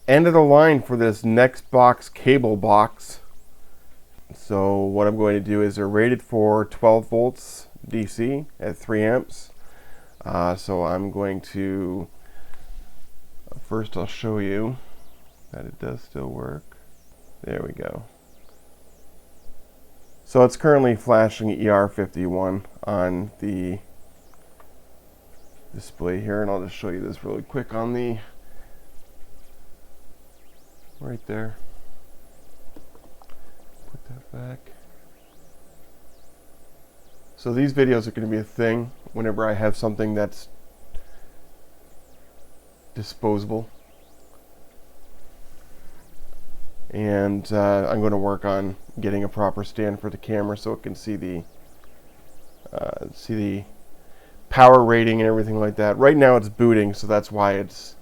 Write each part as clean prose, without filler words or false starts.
End of the line for this Nextbox cable box. So what I'm going to do is they're rated for 12 volts DC at 3 amps. So I'm going to, first I'll show you that it does still work. There we go. So it's currently flashing ER51 on the display here, and I'll just show you this really quick on the right there. Put that back. So these videos are going to be a thing whenever I have something that's disposable. And I'm going to work on getting a proper stand for the camera so it can see the power rating and everything like that. Right now it's booting, so that's why it's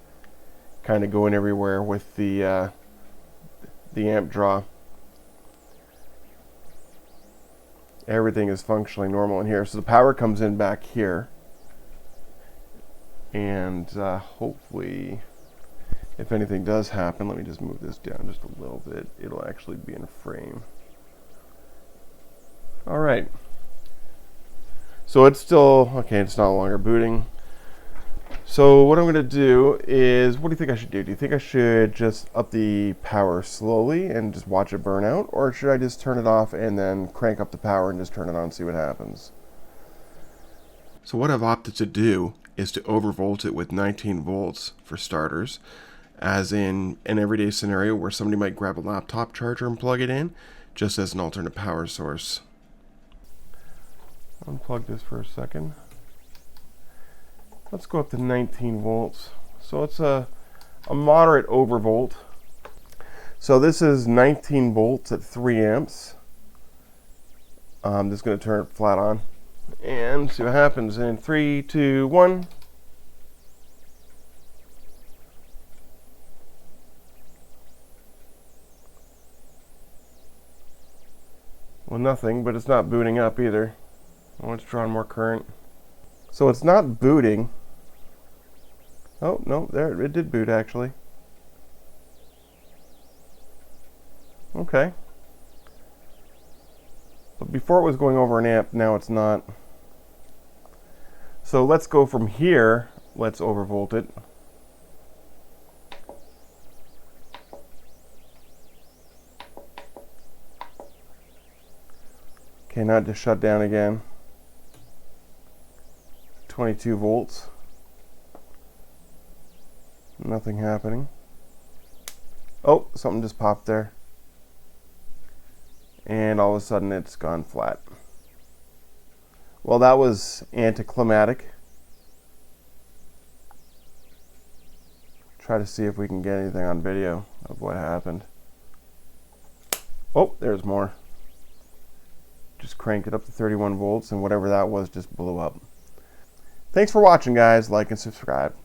kind of going everywhere with the amp draw. Everything is functionally normal in here. So the power comes in back here, and hopefully, if anything does happen, let me just move this down just a little bit. It'll actually be in frame. All right. So it's still, okay, it's no longer booting. So what I'm going to do is, what do you think I should do? Do you think I should just up the power slowly and just watch it burn out? Or should I just turn it off and then crank up the power and just turn it on and see what happens? So what I've opted to do is to overvolt it with 19 volts for starters, as in an everyday scenario where somebody might grab a laptop charger and plug it in, just as an alternate power source. Unplug this for a second. Let's go up to 19 volts. So it's a moderate overvolt. So this is 19 volts at 3 amps. I'm just going to turn it flat on and see what happens in 3, 2, 1. Well, nothing, but it's not booting up either. Oh, it's drawing more current. So it's not booting. Oh, no, there, it did boot actually. Okay. But before it was going over an amp, now it's not. So let's go from here, let's overvolt it. Okay, now it just shut down again. 22 volts. Nothing happening. Oh, something just popped there. And all of a sudden it's gone flat. Well, that was anticlimactic. Try to see if we can get anything on video of what happened. Oh, there's more. Just cranked it up to 31 volts, and whatever that was just blew up. Thanks for watching, guys. Like and subscribe.